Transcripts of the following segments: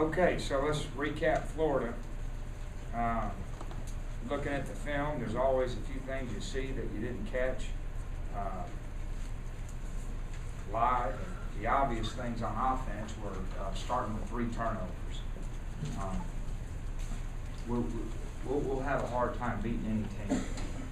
Okay, so let's recap Florida. Looking at the film, there's always a few things you see that you didn't catch live. The obvious things on offense were starting with 3 turnovers. We'll have a hard time beating any team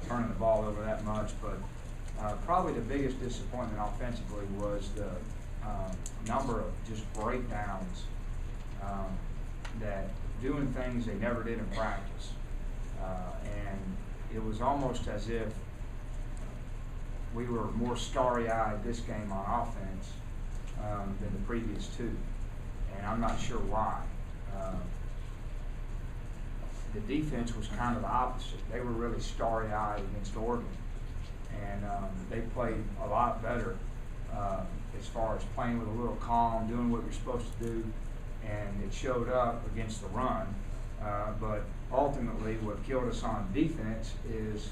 turning the ball over that much, but probably the biggest disappointment offensively was the number of just breakdowns, that doing things they never did in practice. And it was almost as if we were more starry-eyed this game on offense than the previous 2, and I'm not sure why. The defense was kind of the opposite. They were really starry-eyed against Oregon, and they played a lot better as far as playing with a little calm, doing what you're supposed to do, and it showed up against the run. But ultimately, what killed us on defense is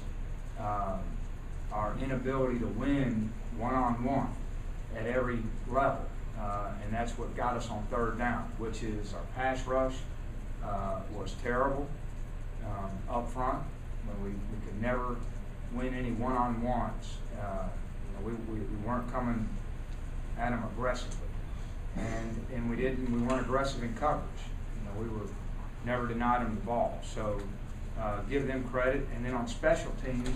our inability to win one-on-one at every level, and that's what got us on 3rd down, which is our pass rush was terrible up front. When we could never win any one-on-ones. We weren't coming at them aggressively, and we weren't aggressive in coverage. We were never denied them the ball. So give them credit. And then on special teams,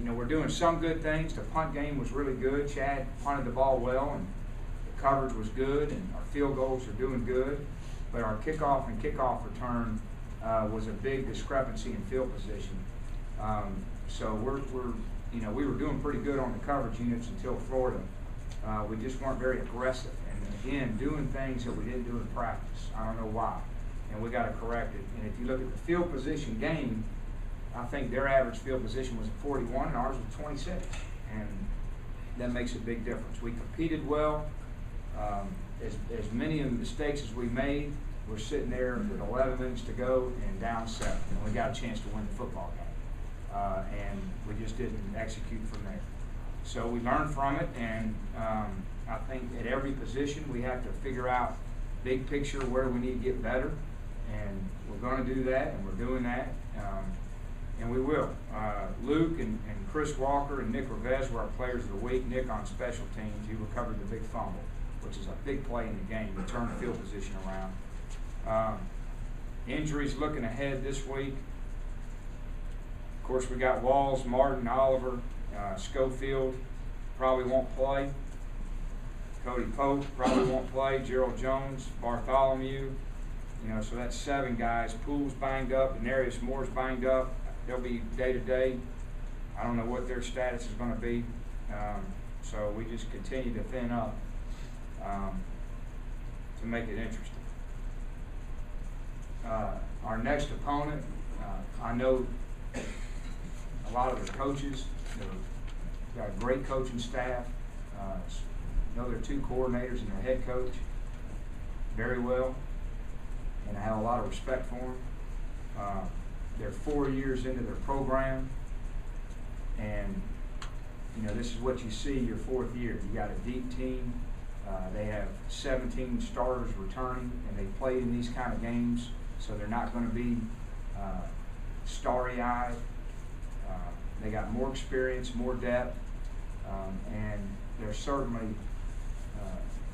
we're doing some good things. The punt game was really good. Chad punted the ball well, and the coverage was good, and our field goals are doing good. But our kickoff and kickoff return was a big discrepancy in field position. So we were doing pretty good on the coverage units until Florida. We just weren't very aggressive, and again, doing things that we didn't do in practice. I don't know why, and we got to correct it. And if you look at the field position game, I think their average field position was 41, and ours was 26, and that makes a big difference. We competed well. As many of the mistakes as we made, we're sitting there with 11 minutes to go and down 7, and we got a chance to win the football game, and we just didn't execute from there. So we learned from it, and I think at every position we have to figure out big picture where we need to get better, and we're going to do that, and we're doing that, and we will. Luke and Chris Walker and Nick Revesz were our players of the week. Nick on special teams, he recovered the big fumble, which is a big play in the game. He turned the field position around. Injuries looking ahead this week. Of course, we got Vols, Martin, Oliver, Schofield probably won't play. Cody Pope probably won't play. Gerald Jones, Bartholomew. So that's 7 guys. Poole's banged up. Denarius Moore's banged up. They'll be day-to-day. I don't know what their status is going to be. So we just continue to thin up to make it interesting. Our next opponent, I know a lot of the coaches. They've got a great coaching staff. Know their 2 coordinators and their head coach very well, and I have a lot of respect for them. They're 4 years into their program, and this is what you see your 4th year. You got a deep team. They have 17 starters returning, and they played in these kind of games, so they're not going to be starry-eyed. They got more experience, more depth, and they're certainly,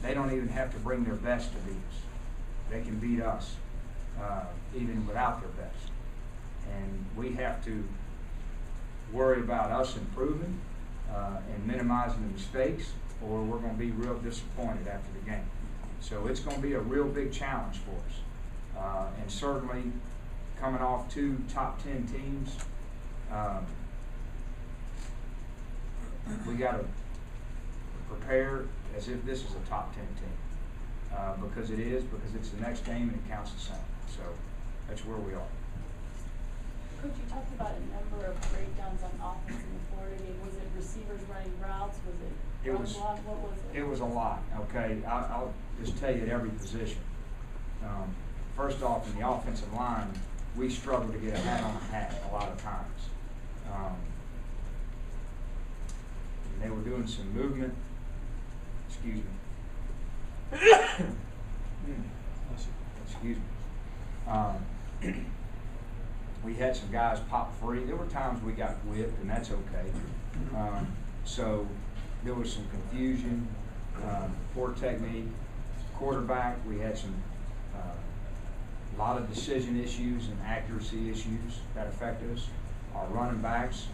they don't even have to bring their best to beat us. They can beat us even without their best. And we have to worry about us improving and minimizing the mistakes, or we're going to be real disappointed after the game. So it's going to be a real big challenge for us. And certainly coming off 2 top 10 teams, we got to prepare as if this is a top 10 team, because because it's the next game and it counts the same. So that's where we are. Coach, you talked about a number of breakdowns on offense in the Florida game. Was it receivers running routes? Was it run block? What was it? It was a lot. Okay, I'll just tell you at every position. First off, in the offensive line, we struggled to get a hat on a hat a lot of times. They were doing some movement. Excuse me. Let's We had some guys pop free. There were times we got whipped, and that's okay. So there was some confusion, poor technique. Quarterback, we had some a lot of decision issues and accuracy issues that affected us. Our running backs,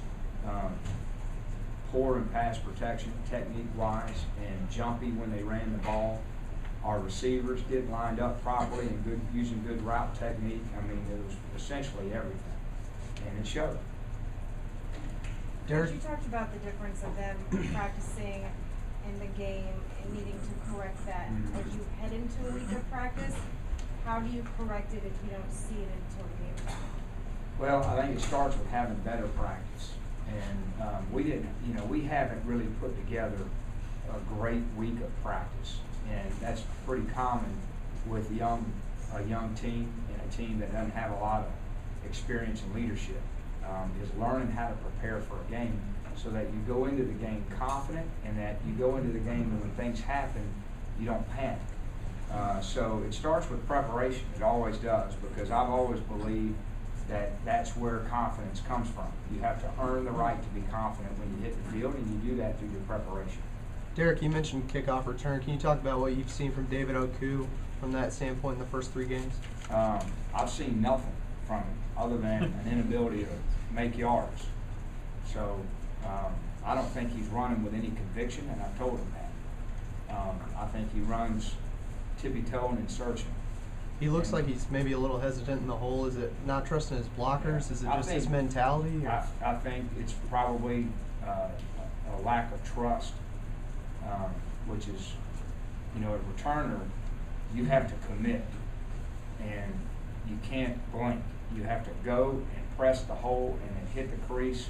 poor in pass protection, technique-wise, and jumpy when they ran the ball. Our receivers didn't line up properly and using good route technique. I mean, it was essentially everything, and it showed. Derek, you talked about the difference of them practicing in the game and needing to correct that. Mm-hmm. As you head into a week of practice, how do you correct it if you don't see it until the game's back? Well, I think it starts with having better practice, and we haven't really put together a great week of practice, and that's pretty common with a young team and a team that doesn't have a lot of experience in leadership. Is learning how to prepare for a game so that you go into the game confident, and that you go into the game and when things happen, you don't panic. So it starts with preparation. It always does, because I've always believed that that's where confidence comes from. You have to earn the right to be confident when you hit the field, and you do that through your preparation. Derek, you mentioned kickoff return. Can you talk about what you've seen from David Oku from that standpoint in the first 3 games? I've seen nothing from him other than an inability to make yards. So I don't think he's running with any conviction, and I've told him that. I think he runs tippy-toeing and searching. He looks like he's maybe a little hesitant in the hole. Is it not trusting his blockers? Is it just his mentality? Or? I think it's probably a lack of trust, which is, a returner, you have to commit, and you can't blink. You have to go and press the hole and then hit the crease,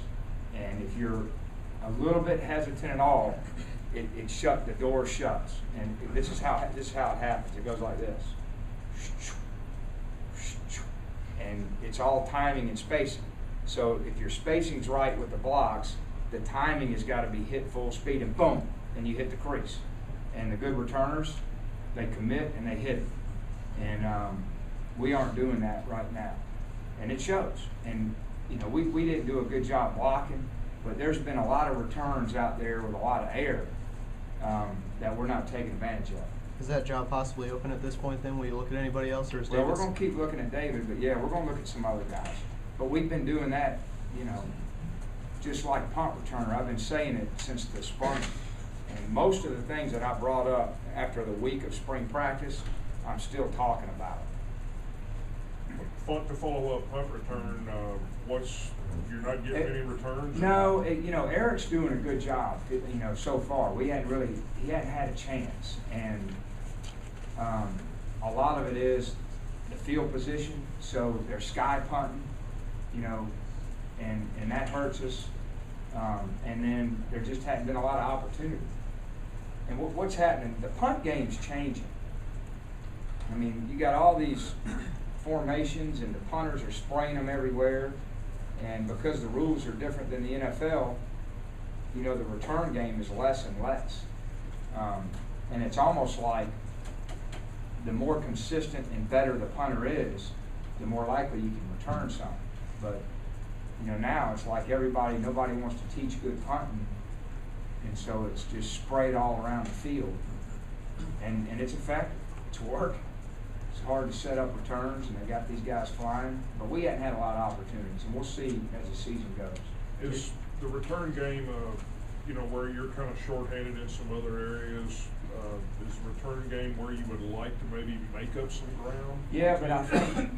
and if you're a little bit hesitant at all, the door shuts, and this is how it happens. It goes like this. And it's all timing and spacing. So if your spacing's right with the blocks, the timing has got to be hit full speed, and boom, and you hit the crease. And the good returners, they commit and they hit it. And we aren't doing that right now, and it shows. And we didn't do a good job blocking, but there's been a lot of returns out there with a lot of air that we're not taking advantage of. Is that job possibly open at this point then? Will you look at anybody else, or is Well, Davis? we're going to keep looking at David, but yeah, we're going to look at some other guys. But we've been doing that, just like punt returner. I've been saying it since the spring. And most of the things that I brought up after the week of spring practice, I'm still talking about it. To follow up, punt return, you're not getting any returns? No, Eric's doing a good job, so far. He hadn't had a chance. And a lot of it is the field position. So they're sky punting, and that hurts us. And then there just hadn't been a lot of opportunity. And what's happening, the punt game's changing. I mean, you got all these formations, and the punters are spraying them everywhere. And because the rules are different than the NFL, the return game is less and less. And it's almost like the more consistent and better the punter is, the more likely you can return something. But, now it's like nobody wants to teach good punting. And so it's just sprayed all around the field. And it's effective. It's working. It's hard to set up returns, and they got these guys flying. But we hadn't had a lot of opportunities, and we'll see as the season goes. Is the return game, where you're kind of shorthanded in some other areas, is the return game where you would like to maybe make up some ground? Yeah, but I think,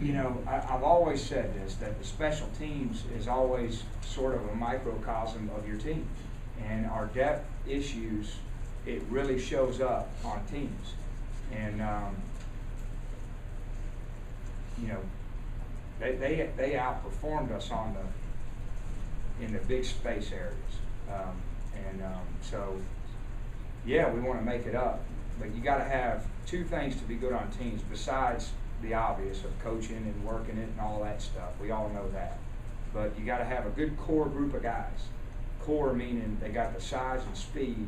I've always said this, that the special teams is always sort of a microcosm of your team. And our depth issues, it really shows up on teams. And, they outperformed us in the big space areas. So, yeah, we want to make it up. But you got to have 2 things to be good on teams besides the obvious of coaching and working it and all that stuff. We all know that. But you got to have a good core group of guys. Core meaning they got the size and speed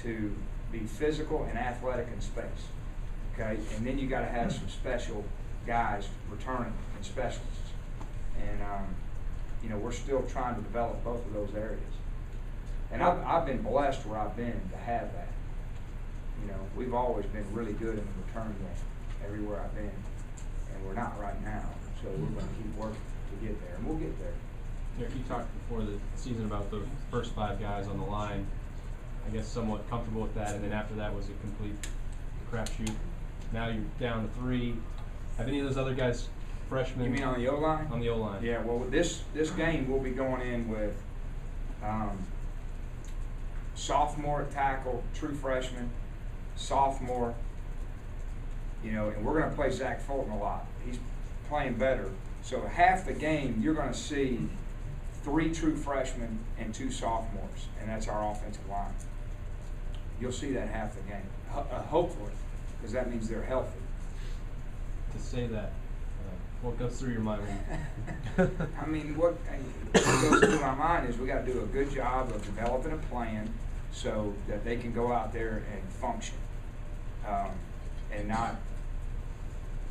to be physical and athletic in space. Okay, and then you got to have some special guys returning and specialists. And, you know, we're still trying to develop both of those areas. And I've been blessed where I've been to have that. You know, we've always been really good in the return game everywhere I've been, and we're not right now. So we're going to keep working to get there, and we'll get there. Derek, you talked before the season about the first 5 guys on the line. I guess somewhat comfortable with that, and then after that was a complete crapshoot. Now you're down to 3. Have any of those other guys freshmen? You mean on the O-line? On the O-line. Yeah, well, this game we'll be going in with sophomore at tackle, true freshman, sophomore, you know, and we're going to play Zach Fulton a lot. He's playing better. So half the game you're going to see 3 true freshmen and 2 sophomores, and that's our offensive line. You'll see that half the game, hopefully, because that means they're healthy. To say that, what goes through your mind? I mean, what goes through my mind is we got to do a good job of developing a plan so that they can go out there and function, and not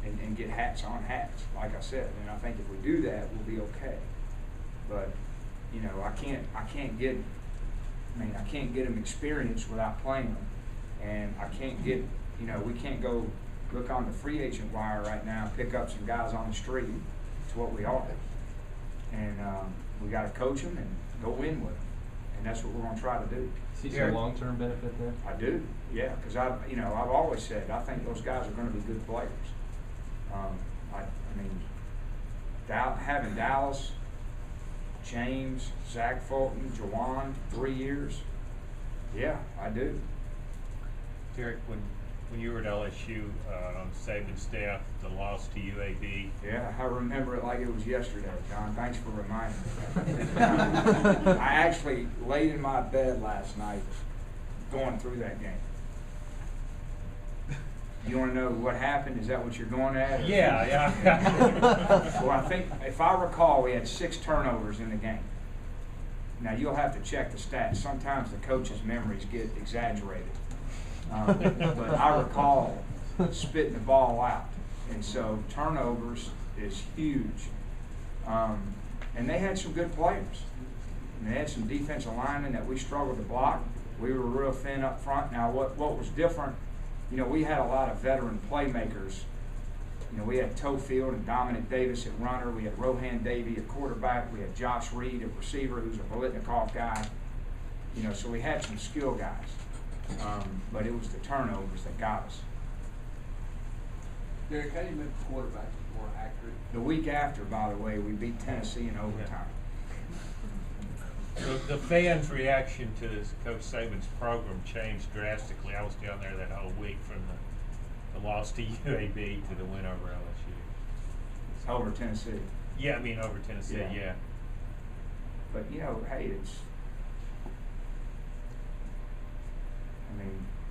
and get hats on hats, like I said. And I think if we do that, we'll be okay. But you know, I can't get them experience without playing them, and I can't get, you know, we can't go look on the free agent wire right now, pick up some guys on the street. It's what we are. And we got to coach them and go win with them. And that's what we're going to try to do. See some long-term benefit there? I do, yeah, because I've always said I think those guys are going to be good players. I mean, having Dallas, James, Zach Fulton, Jawan, 3 years, yeah, I do. Derek, when you were at LSU on Saban's staff, the loss to UAB. Yeah, I remember it like it was yesterday, John. Thanks for reminding me. I actually laid in my bed last night going through that game. You want to know what happened? Is that what you're going at? Yeah. Well, I think, if I recall, we had 6 turnovers in the game. Now, you'll have to check the stats. Sometimes the coaches' memories get exaggerated. But I recall spitting the ball out. And so turnovers is huge. And they had some good players. And they had some defensive linemen that we struggled to block. We were real thin up front. Now, what was different, you know, we had a lot of veteran playmakers. You know, we had Toefield and Dominic Davis at runner. We had Rohan Davey at quarterback. We had Josh Reed at receiver, who's a Bolitnikov guy. You know, so we had some skill guys. But it was the turnovers that got us. Derek, how do you make the quarterback more accurate? The week after, by the way, we beat Tennessee in overtime. The fans' reaction to Coach Saban's program changed drastically. I was down there that whole week from the loss to UAB to the win over LSU. Over Tennessee. Yeah, I mean over Tennessee, yeah. But, you know, hey,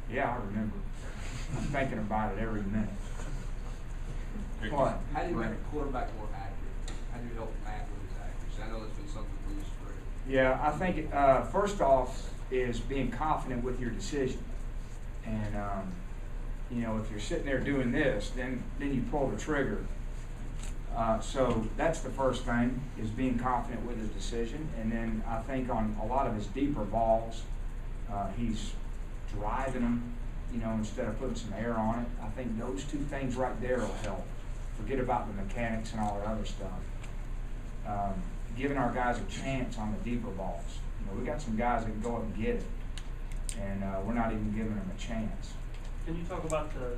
yeah, I remember. I'm thinking about it every minute. What? How do you make a quarterback more accurate? How do you help Matt with his accuracy? I know that's been something for this spring. Yeah, I think first off is being confident with your decision. And, you know, if you're sitting there doing this, then you pull the trigger. So that's the first thing, is being confident with his decision. And then I think on a lot of his deeper balls, he's driving them, you know, instead of putting some air on it. I think those 2 things right there will help. Forget about the mechanics and all that other stuff. Giving our guys a chance on the deeper balls. You know, we got some guys that can go up and get it, and we're not even giving them a chance. Can you talk about the